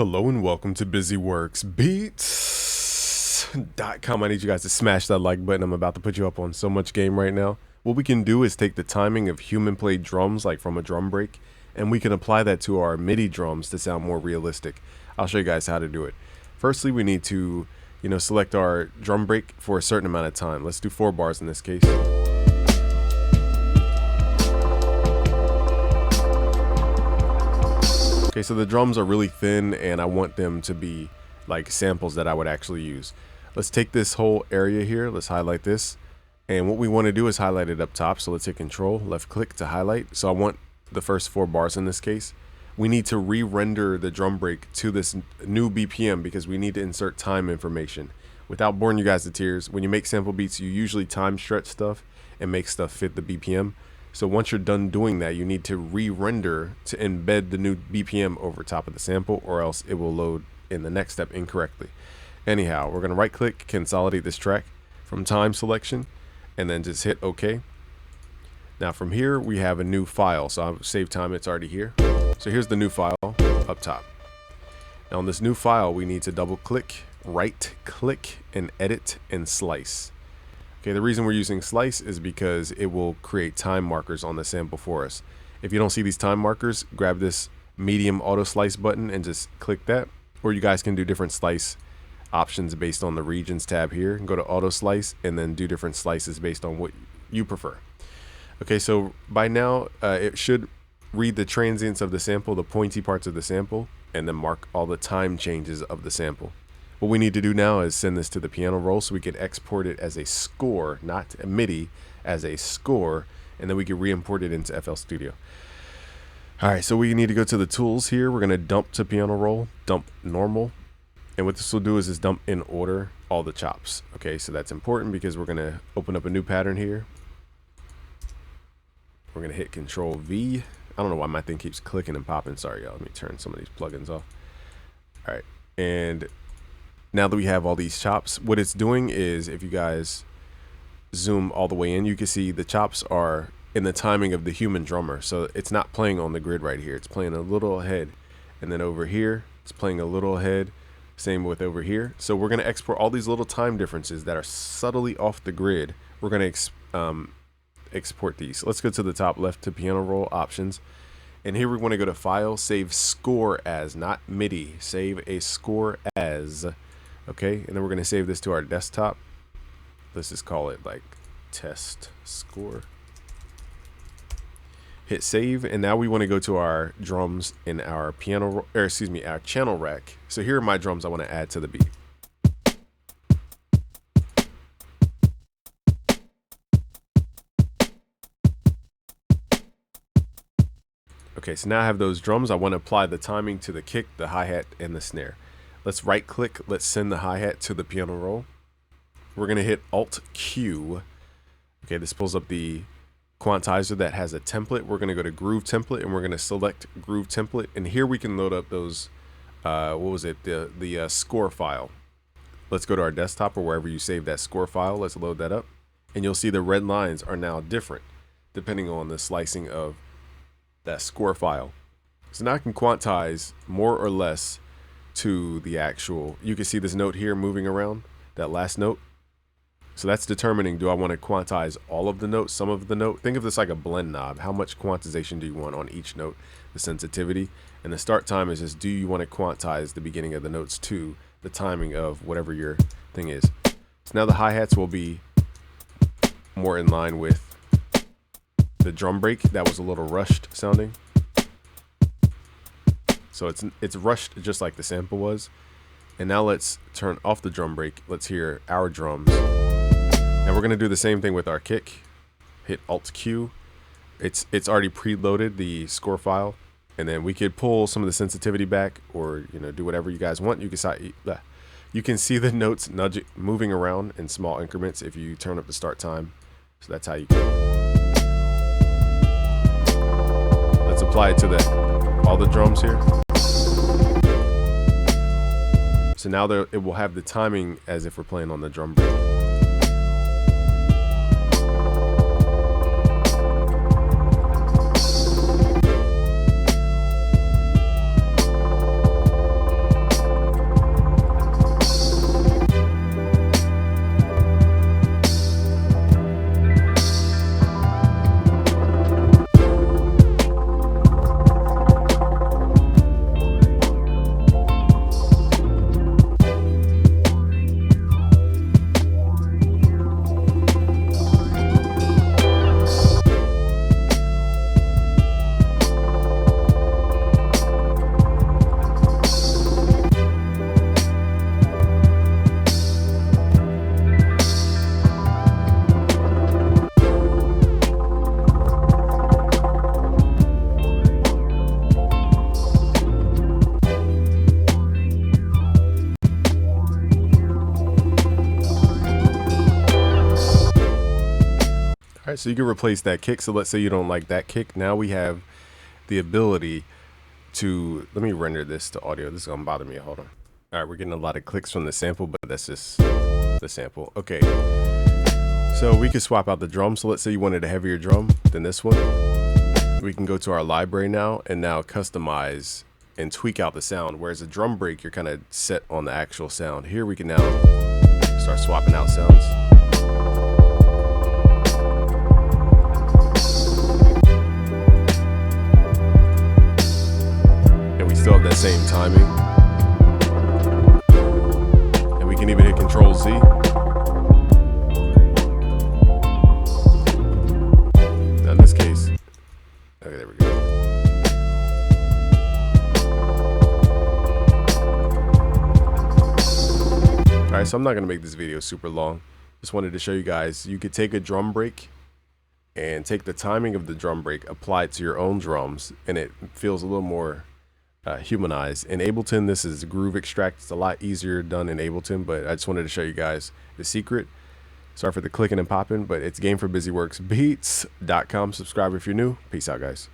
Hello and welcome to BusyWorksBeats.com. I need you guys to smash that like button. I'm about to put you up on so much game right now. What we can do is take the timing of human played drums, like from a drum break, and we can apply that to our MIDI drums to sound more realistic. I'll show you guys how to do it. Firstly, we need to, select our drum break for a certain amount of time. Let's do 4 bars in this case. Okay, so the drums are really thin and I want them to be like samples that I would actually use. Let's take this whole area here, let's highlight this. And what we want to do is highlight it up top. So let's hit Control, left click to highlight. So I want the first 4 bars in this case. We need to re-render the drum break to this new BPM because we need to insert time information. Without boring you guys to tears, when you make sample beats, you usually time stretch stuff and make stuff fit the BPM. So once you're done doing that, you need to re-render to embed the new BPM over top of the sample, or else it will load in the next step incorrectly. Anyhow, we're going to right click, consolidate this track from time selection, and then just hit OK. Now from here, we have a new file. So I've saved time, it's already here. So here's the new file up top. Now on this new file, we need to double click, right click, and edit and slice. Okay, the reason we're using slice is because it will create time markers on the sample for us. If you don't see these time markers, grab this medium auto slice button and just click that. Or you guys can do different slice options based on the regions tab here. Go to auto slice and then do different slices based on what you prefer. Okay, so by now it should read the transients of the sample, the pointy parts of the sample, and then mark all the time changes of the sample. What we need to do now is send this to the piano roll so we can export it as a score, not a MIDI, as a score, and then we can re-import it into FL Studio. All right, so we need to go to the tools here. We're gonna dump to piano roll, dump normal. And what this will do is just dump in order all the chops. Okay, so that's important because we're gonna open up a new pattern here. We're gonna hit Control V. I don't know why my thing keeps clicking and popping. Sorry, y'all. Let me turn some of these plugins off. All right, and now that we have all these chops, what it's doing is, if you guys zoom all the way in, you can see the chops are in the timing of the human drummer. So it's not playing on the grid right here. It's playing a little ahead. And then over here, it's playing a little ahead. Same with over here. So we're going to export all these little time differences that are subtly off the grid. We're going to export these. Let's go to the top left to piano roll options. And here we want to go to File, Save Score As, not MIDI. Save a score as. Okay, and then we're going to save this to our desktop. Let's just call it like test score. Hit save, and now we want to go to our drums in our our channel rack. So here are my drums I want to add to the beat. Okay, so now I have those drums. I want to apply the timing to the kick, the hi-hat, and the snare. Let's right click, let's send the hi-hat to the piano roll. We're gonna hit Alt Q. Okay, this pulls up the quantizer that has a template. We're gonna go to Groove Template and we're gonna select Groove Template. And here we can load up those, the score file. Let's go to our desktop or wherever you save that score file. Let's load that up. And you'll see the red lines are now different depending on the slicing of that score file. So now I can quantize more or less to the actual, you can see this note here moving around, that last note. So that's determining, do I want to quantize all of the notes, some of the note? Think of this like a blend knob. How much quantization do you want on each note? The sensitivity. And the start time is just, do you want to quantize the beginning of the notes to the timing of whatever your thing is? So now the hi-hats will be more in line with the drum break. That was a little rushed sounding. So it's rushed just like the sample was. And now let's turn off the drum break. Let's hear our drums. And we're gonna do the same thing with our kick. Hit Alt Q. It's already preloaded the score file. And then we could pull some of the sensitivity back or do whatever you guys want. You can see the notes moving around in small increments if you turn up the start time. So that's how you can. Let's apply it to all the drums here. So now it will have the timing as if we're playing on the drum break. right, so you can replace that kick. So let's say you don't like that kick. Now we have the ability to, let me render this to audio. This is gonna bother me. Hold on. All right, we're getting a lot of clicks from the sample, but that's just the sample. Okay, so we could swap out the drum. So let's say you wanted a heavier drum than this one. We can go to our library now and now customize and tweak out the sound. Whereas a drum break, you're kind of set on the actual sound. Here we can now start swapping out sounds. And we still have that same timing. And we can even hit Control Z. Now in this case, okay, there we go. Alright, so I'm not going to make this video super long. Just wanted to show you guys, you could take a drum break and take the timing of the drum break, apply it to your own drums, and it feels a little more humanized. In Ableton, this is Groove Extract. It's a lot easier done in Ableton, but I just wanted to show you guys the secret. Sorry for the clicking and popping, but it's Game for Busyworks Beats.com. Subscribe if you're new. Peace out, guys.